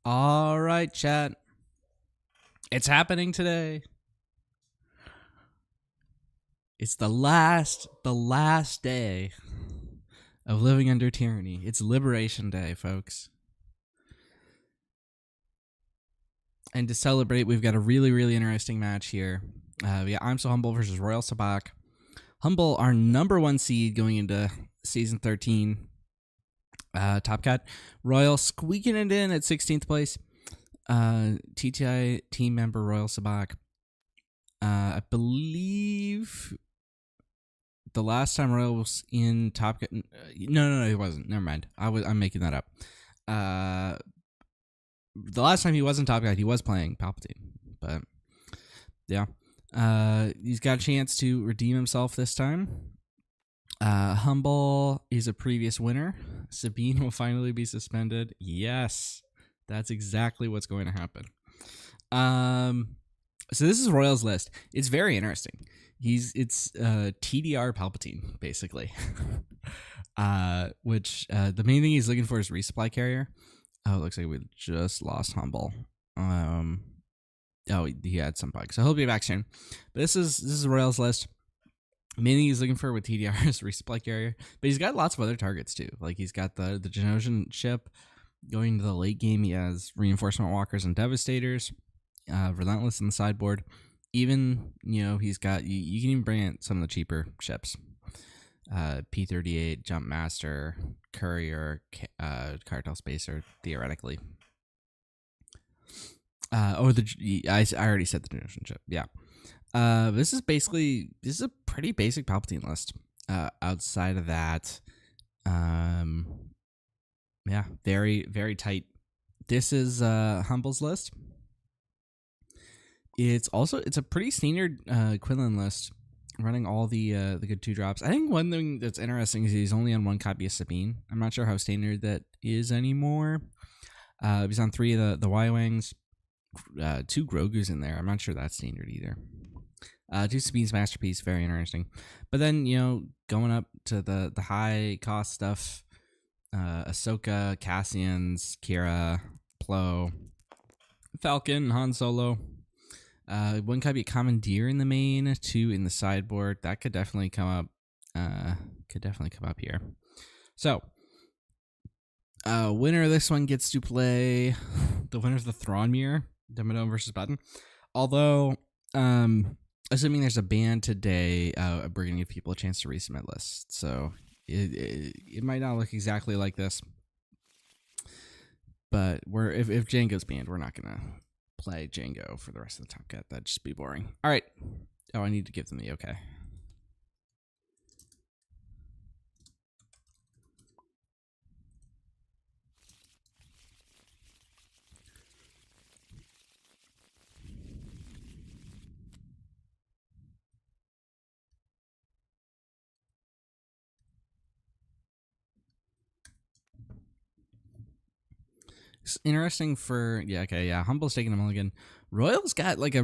All right, chat. It's happening today. It's the last day of living under tyranny. It's Liberation Day, folks. And to celebrate, we've got a really interesting match here. We got ImSoHumble versus Royalsabk. Humble, our #1 seed going into Season 13. Top Cut. Royal squeaking it in at 16th place. TTI team member Royalsabk. I believe the last time Royal was in Top Cut. No, he wasn't. Never mind. I'm making that up. The last time he was in Top Cut, he was playing Palp1, but yeah. He's got a chance to redeem himself this time. Humble is a previous winner. Sabine will finally be suspended. Yes, that's exactly what's going to happen. So this is Royal's list. It's very interesting. It's TDR Palp1 basically, which the main thing he's looking for is resupply carrier. Oh, it looks like we just lost Humble. Oh, he had some bugs, so he'll be back soon. But this is Royal's list. Main thing he's looking for with TDR is resupply carrier, but he's got lots of other targets too. Like he's got the Genosian ship. Going to the late game, he has reinforcement walkers and devastators. Relentless in the sideboard. Even, he's got, you can even bring in some of the cheaper ships. P-38, Jump Master, Courier, Cartel Spacer, theoretically. I already said the Genosian ship, yeah. This is a pretty basic Palp1 list. Outside of that, yeah, very tight. This is Humble's list. It's a pretty standard Quinlan list, running all the good 2-drops. I think one thing that's interesting is he's only on 1 copy of Sabine. I'm not sure how standard that is anymore. He's on 3 of the Y-Wings, 2 Grogu's in there. I'm not sure that's standard either. 2 Sabine's Masterpiece, very interesting. But then, going up to the high cost stuff, Ahsoka, Cassian's, Kira, Plo, Falcon, Han Solo. 1 copy of Commandeer in the main, 2 in the sideboard. That could definitely come up. Here. So, winner of this one gets to play the winner of the Thrawnmere, Demodome versus Button. Although, assuming there's a ban today, we're going to give people a chance to resubmit lists. So it might not look exactly like this, but if Django's banned, we're not going to play Django for the rest of the Top Cut. That'd just be boring. All right. Oh, I need to give them the okay. It's interesting for Humble's taking a mulligan. Royal's got like a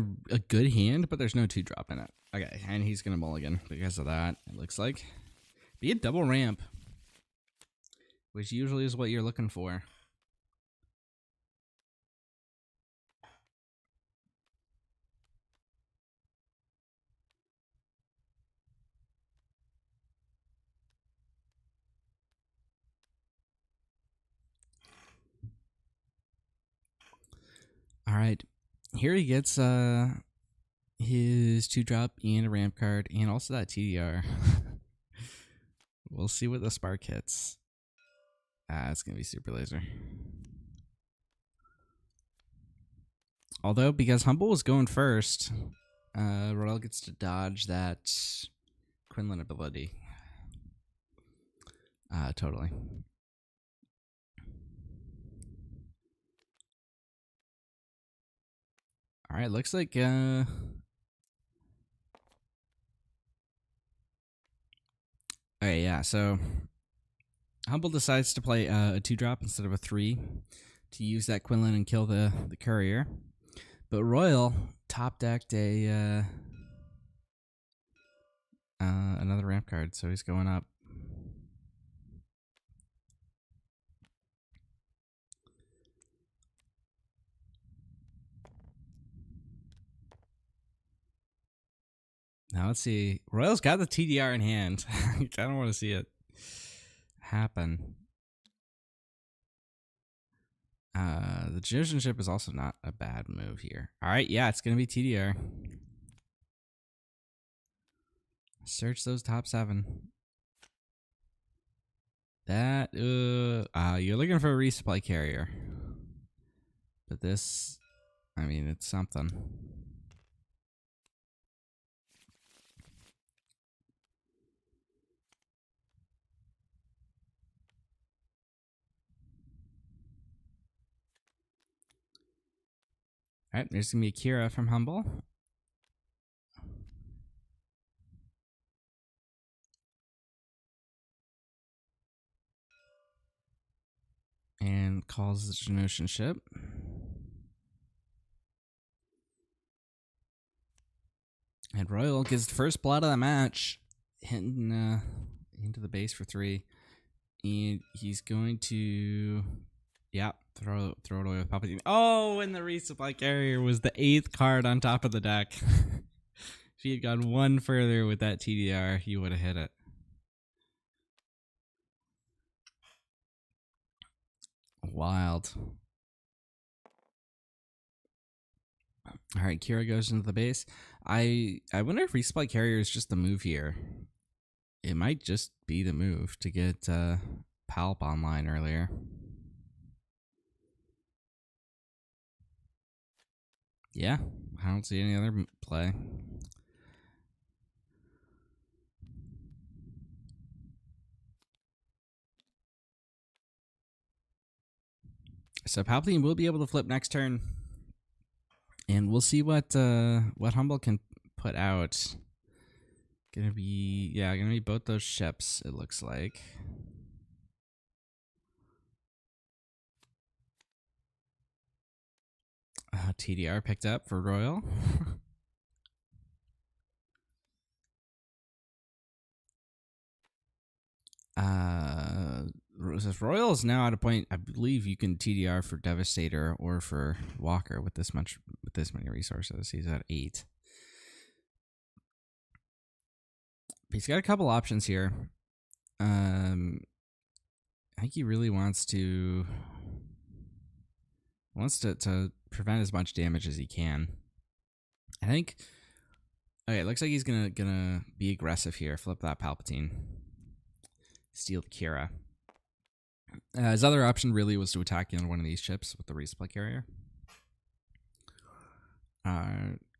good hand, but there's no 2-drop in it. Okay, and he's gonna mulligan because of that. It looks like be a double ramp, which usually is what you're looking for. All right, here he gets his 2-drop and a ramp card, and also that TDR. We'll see what the spark hits. It's gonna be super laser. Although, because Humble was going first, Royal gets to dodge that Quinlan ability. Totally. All right, looks like okay, yeah, so Humble decides to play a 2-drop instead of a 3 to use that Quinlan and kill the courier. But Royal top decked a another ramp card, so he's going up. Now let's see. Royal's got the TDR in hand. I don't want to see it happen. The Geosian ship is also not a bad move here. All right, yeah, it's gonna be TDR. Search those top 7. That you're looking for a resupply carrier, but this, I mean, it's something. All right, there's gonna be Kira from Humble. And calls the Geosian ship. And Royal gets the first blood of the match, hitting into the base for 3. And he's going to, yeah, throw it away with Palp1. Oh, and the resupply carrier was the 8th card on top of the deck. If he had gone one further with that TDR, he would have hit it. Wild. All right, Kira goes into the base. I wonder if resupply carrier is just the move here. It might just be the move to get Palp online earlier. Yeah, I don't see any other play. So Palp1 will be able to flip next turn, and we'll see what Humble can put out. Gonna be both those ships. It looks like. TDR picked up for Royal. Royal is now at a point. I believe you can TDR for Devastator or for Walker with this many resources. He's at 8. But he's got a couple options here. I think he really wants to prevent as much damage as he can. I think. Okay, it looks like he's gonna be aggressive here. Flip that Palp1. Steal the Kira. His other option really was to attack one of these ships with the resupply carrier.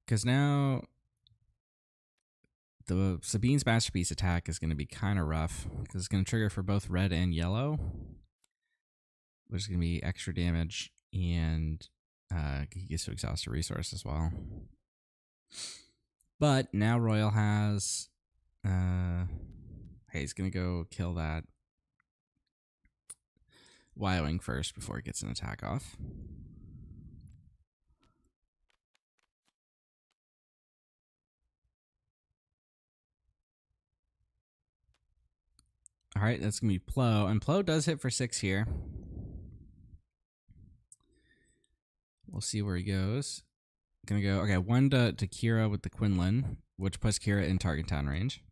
Because now the Sabine's Masterpiece attack is going to be kind of rough because it's going to trigger for both red and yellow, which is going to be extra damage, and he gets to exhaust a resource as well. But now Royal has, hey, he's going to go kill that Y-Wing first before it gets an attack off. All right, that's going to be Plo. And Plo does hit for 6 here. We'll see where he goes. Going to go, okay, 1 to Kira with the Quinlan, which puts Kira in target town range.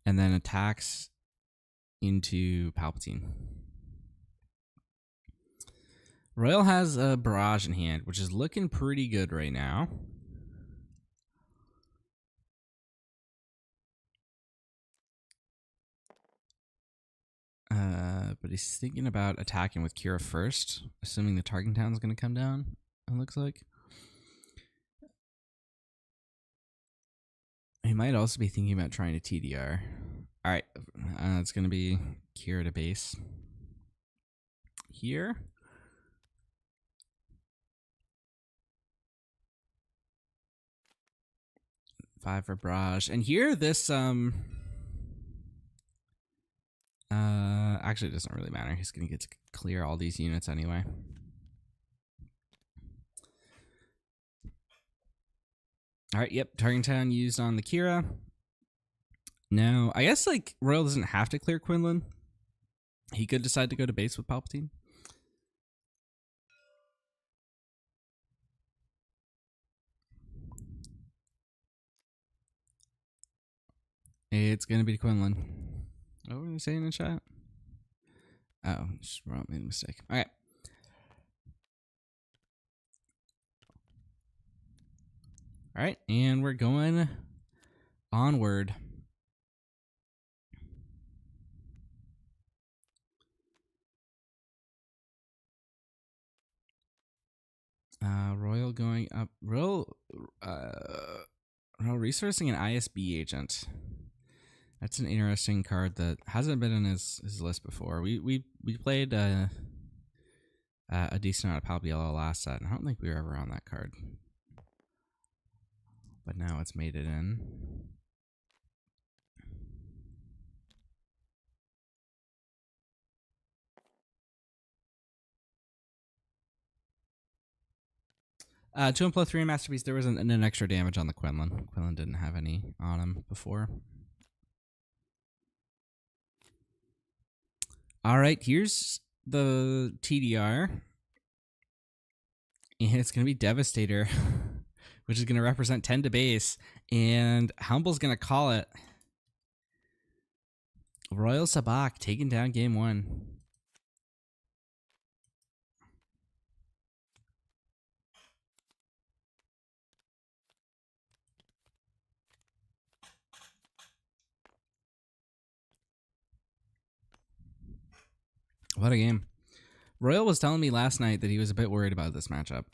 And then attacks into Palp1. Royal has a barrage in hand, which is looking pretty good right now. But he's thinking about attacking with Kira first, assuming the target town is going to come down, it looks like. He might also be thinking about trying to TDR. All right, it's going to be Kira to base here. Five for barrage, and here this actually it doesn't really matter. He's going to get to clear all these units anyway. All right, yep, target town used on the Kira. Now, I guess like Royal doesn't have to clear Quinlan. He could decide to go to base with Palp1. It's gonna be Quinlan. What were we saying in the chat? Oh, just made a mistake. All right. All right, and we're going onward. Royal going up. Royal resourcing an ISB agent. That's an interesting card that hasn't been in his list before. We played a decent amount of Palp1 last set, and I don't think we were ever on that card. But now it's made it in. Two and plus 3 masterpiece. There was an extra damage on the Quinlan. Quinlan didn't have any on him before. All right, here's the TDR. And it's going to be Devastator, which is going to represent 10 to base. And Humble's going to call it. Royalsabk taking down game 1. What a game. Royal was telling me last night that he was a bit worried about this matchup.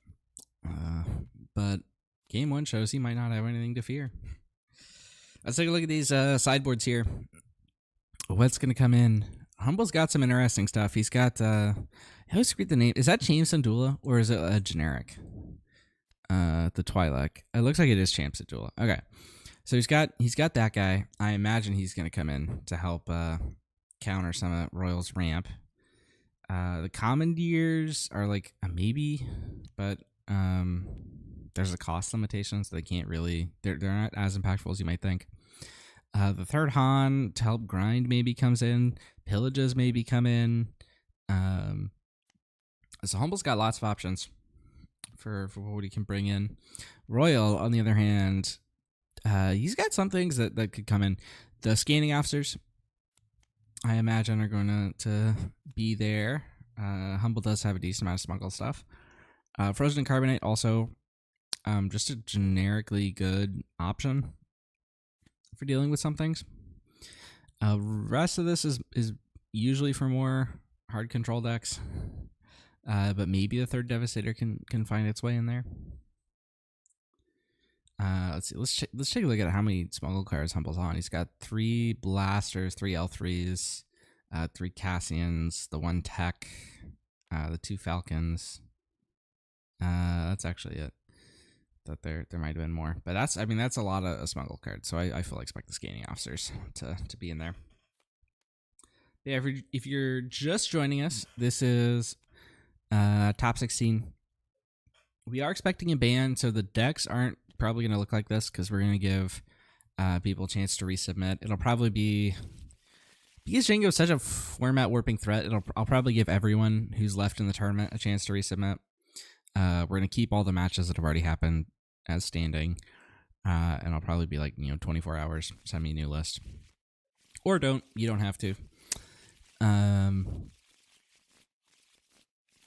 But game 1 shows he might not have anything to fear. Let's take a look at these sideboards here. What's going to come in? Humble's got some interesting stuff. He's got, I always read the name. Is that James Sandula or is it a generic? The Twi'lek. It looks like it is Champ Sandula. Okay. So he's got that guy. I imagine he's going to come in to help counter some of Royal's ramp. The commandeers are like a maybe, but there's a cost limitation, so they can't really. They're not as impactful as you might think. The third Han to help grind maybe comes in. Pillages maybe come in. So Humble's got lots of options for what he can bring in. Royal, on the other hand, he's got some things that could come in. The scanning officers, I imagine, are going to be there. Humble does have a decent amount of smuggle stuff. Frozen and Carbonate also just a generically good option for dealing with some things. Rest of this is usually for more hard control decks, but maybe the third Devastator can find its way in there. Let's see. Let's take a look at how many smuggle cards Humble's on. He's got 3 blasters, 3 L3s, 3 Cassians, the 1 tech, the 2 Falcons. That's actually it. That there might have been more, but that's a lot of smuggle cards. So I fully expect the scanning officers to be in there. Yeah, if you're just joining us, this is top 16. We are expecting a ban, so the decks aren't probably going to look like this because we're going to give people a chance to resubmit. It'll probably be, because Django is such a format warping threat, I'll probably give everyone who's left in the tournament a chance to resubmit. We're going to keep all the matches that have already happened as standing, and I'll probably be like 24 hours, send me a new list, or don't. You don't have to.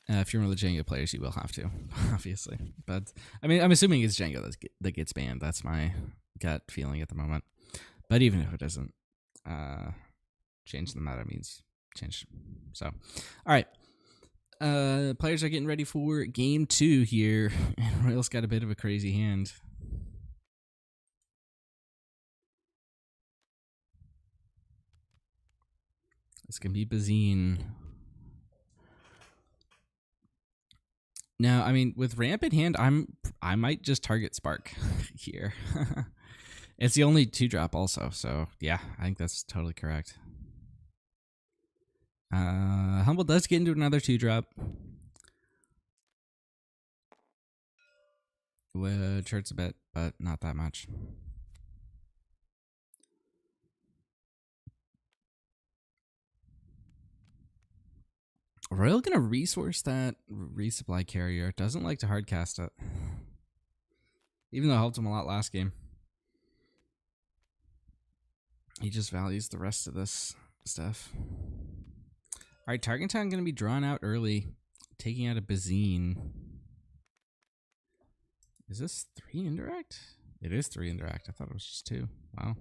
If you're one of the Django players, you will have to, obviously. But I mean, I'm assuming it's Django that gets banned. That's my gut feeling at the moment. But even if it doesn't, change the meta means change. So, all right. Players are getting ready for game 2 here, and Royal's got a bit of a crazy hand. It's gonna be Bazine. Now, I mean, with ramp in hand, I might just target Spark here. It's the only 2-drop also, so yeah, I think that's totally correct. Humble does get into another 2-drop, which hurts a bit, but not that much. Royal gonna resource that resupply carrier. Doesn't like to hardcast it, even though it helped him a lot last game. He just values the rest of this stuff. All right, Target Town going to be drawn out early, taking out a Bazine. Is this 3 indirect? It is 3 indirect. I thought it was just 2. Wow.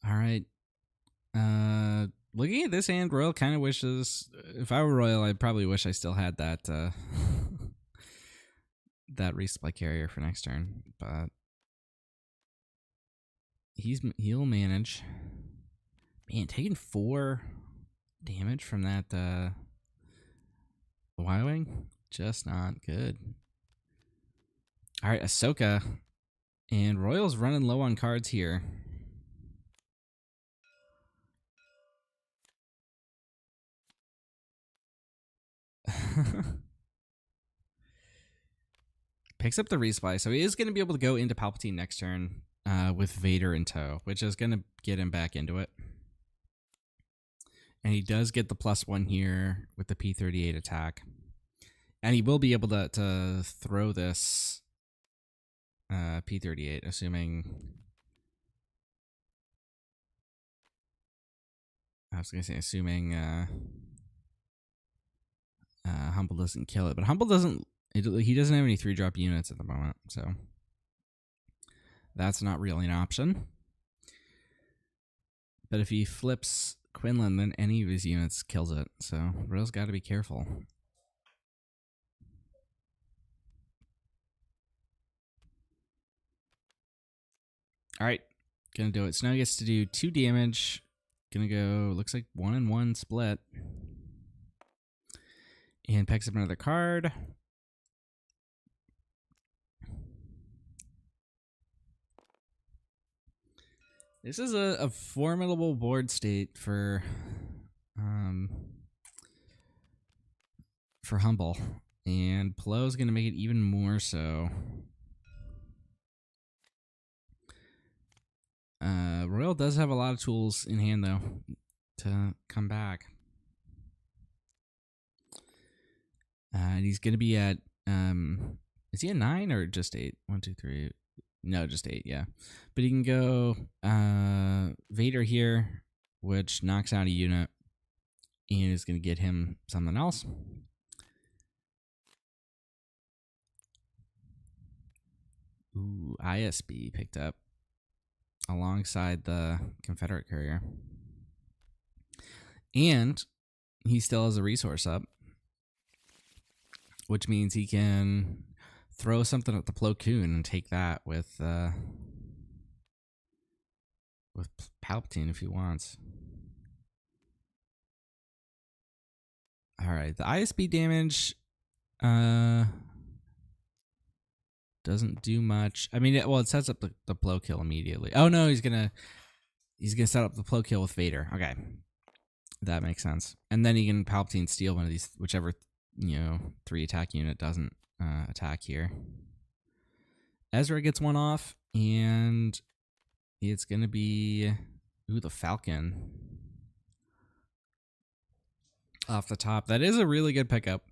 All right. Looking at this hand, Royal kind of wishes, if I were Royal, I'd probably wish I still had that that resupply carrier for next turn, but he'll manage. Man, taking 4 damage from that Y-Wing, just not good. All right, Ahsoka, and Royal's running low on cards here. Picks up the resupply, so he is going to be able to go into Palpatine next turn with Vader in tow, which is going to get him back into it. And he does get the +1 here with the P-38 attack. And he will be able to throw this P-38, assuming... I was going to say, assuming Humble doesn't kill it. But Humble doesn't... He doesn't have any 3-drop units at the moment, so... That's not really an option. But if he flips Quinlan, then any of his units kills it. So Royal's got to be careful. All right, gonna do it. So now he gets to do 2 damage. Gonna go, looks like 1-1 split. And picks up another card. This is a formidable board state for Humble. And Plo's gonna make it even more so. Royal does have a lot of tools in hand, though, to come back. And he's going to be at, is he at 9 or just 8? 1, 2, 3. No, just 8, yeah. But he can go Vader here, which knocks out a unit, and is going to get him something else. Ooh, ISB picked up alongside the Confederate courier. And he still has a resource up, which means he can throw something at the Plo Koon and take that with Palpatine if he wants. All right, the ISB damage doesn't do much. I mean, it sets up the Plo kill immediately. Oh no, he's gonna set up the Plo kill with Vader. Okay, that makes sense. And then he can Palpatine steal one of these, whichever 3 attack unit doesn't attack here. Ezra gets one off, and it's gonna be the Falcon off the top. That is a really good pickup,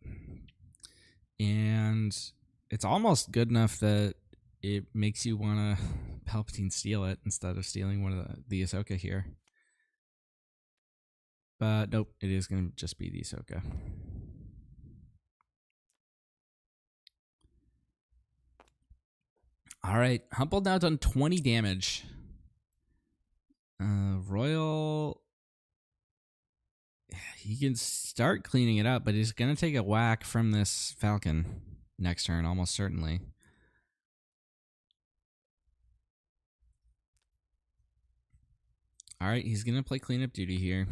and it's almost good enough that it makes you want to Palpatine steal it instead of stealing one of the Ahsoka here. But nope, it is going to just be the Ahsoka. All right, Humble now done 20 damage. Royal, he can start cleaning it up, but he's going to take a whack from this Falcon next turn, almost certainly. All right, he's going to play cleanup duty here.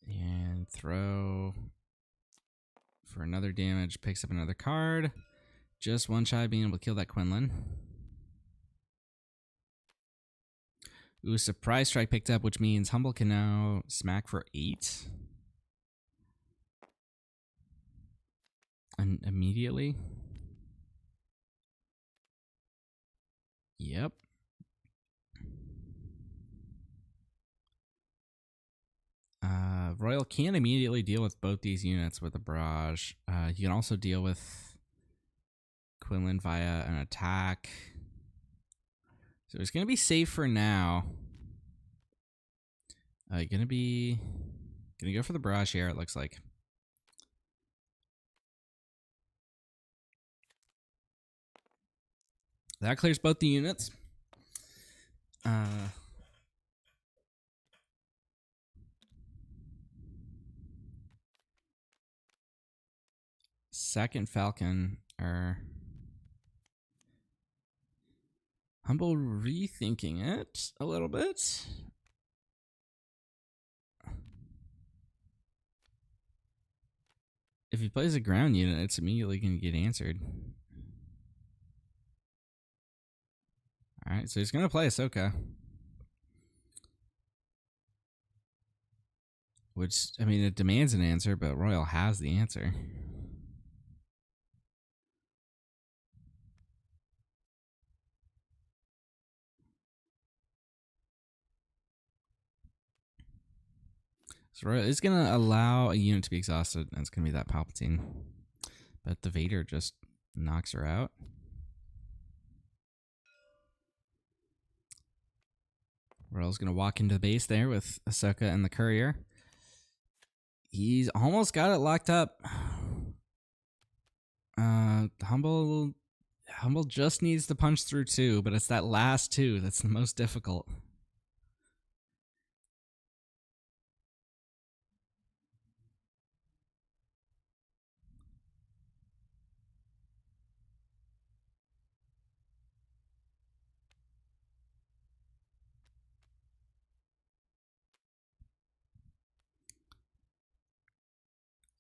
And throw for another damage, picks up another card. Just one shy of being able to kill that Quinlan. Ooh, surprise strike picked up, which means Humble can now smack for 8. And immediately. Yep. Royal can immediately deal with both these units with a barrage. You can also deal with Quinlan via an attack. So it's going to be safe for now. Gonna go for the barrage here, it looks like. That clears both the units. Second Falcon, or Humble rethinking it a little bit. If he plays a ground unit, it's immediately going to get answered. Alright, so he's going to play Ahsoka. Which, I mean, it demands an answer, but Royal has the answer. So Royal is going to allow a unit to be exhausted, and it's going to be that Palpatine. But the Vader just knocks her out. Royal's going to walk into the base there with Ahsoka and the courier. He's almost got it locked up. Humble just needs to punch through 2, but it's that last 2 that's the most difficult.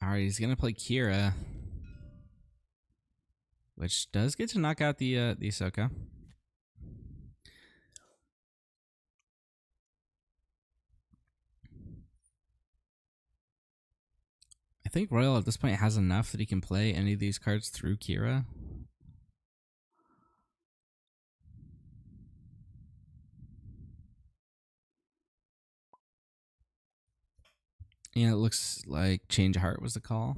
Alright, he's gonna play Kira, which does get to knock out the Ahsoka. I think Royal at this point has enough that he can play any of these cards through Kira. Yeah, it looks like Change of Heart was the call.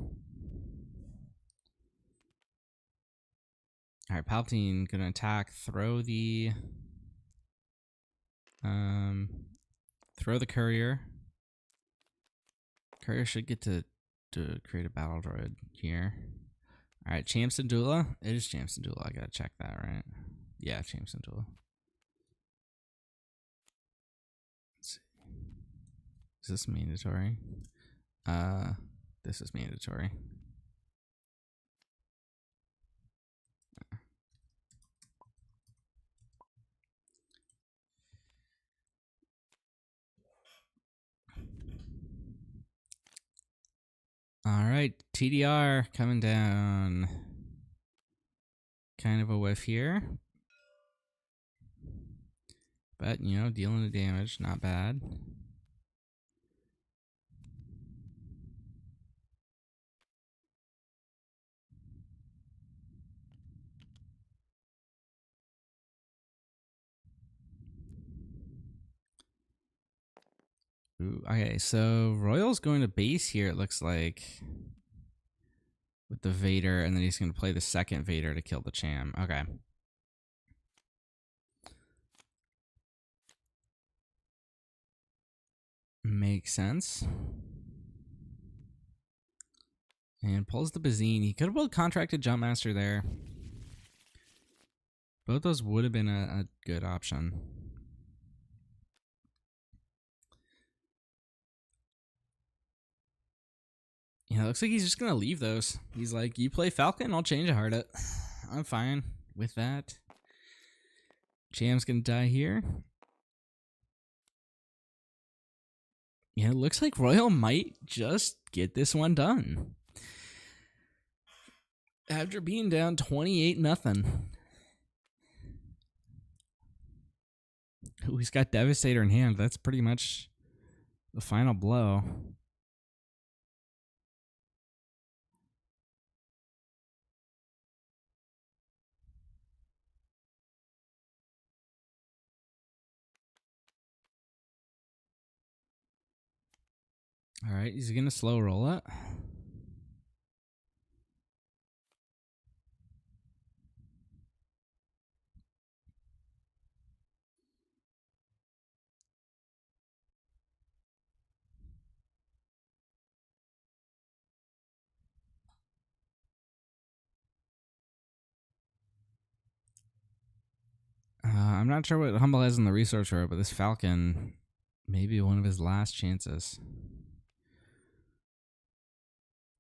Alright, Palpatine gonna attack, throw the courier. Courier should get to create a battle droid here. Alright, Champ Syndulla. It is Champ Syndulla. I gotta check that, right? Yeah, Champ Syndulla. Let's see. Is this mandatory? This is mandatory. Alright, TDR coming down. Kind of a whiff here. But, you know, dealing the damage, not bad. Ooh, okay, so Royal's going to base here, it looks like. With the Vader, and then he's going to play the second Vader to kill the Cham. Okay. Makes sense. And pulls the Bazine. He could have pulled Contracted Jumpmaster there. Both those would have been a good option. Yeah, it looks like he's just going to leave those. He's like, you play Falcon, I'll change a heart it. I'm fine with that. Cham's going to die here. Yeah, it looks like Royal might just get this one done. After being down 28-0. Ooh, he's got Devastator in hand. That's pretty much the final blow. All right, he's going to slow roll it. I'm not sure what Humble has in the resource row, but this Falcon may be one of his last chances.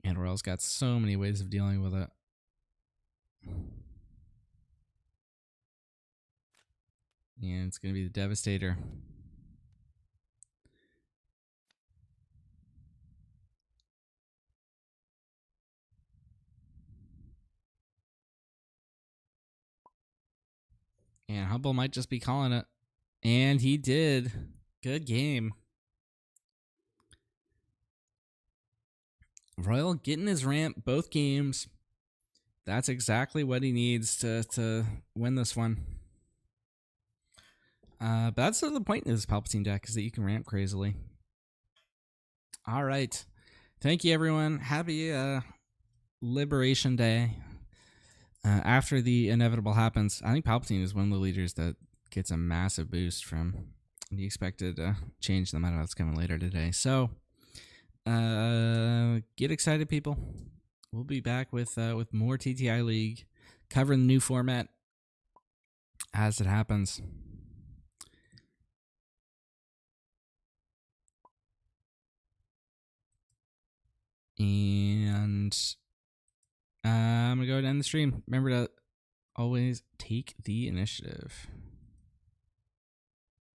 And Royal's got so many ways of dealing with it. And it's going to be the Devastator. And Humble might just be calling it. And he did. Good game. Royal getting his ramp both games. That's exactly what he needs to win this one. But that's the point of this Palpatine deck, is that you can ramp crazily. All right. Thank you, everyone. Happy Liberation Day. After the inevitable happens, I think Palpatine is one of the leaders that gets a massive boost from the expected change, no matter what's coming later today. So, get excited, people. We'll be back with more TTI League, covering the new format as it happens. And I'm going to go ahead and end the stream. Remember to always take the initiative.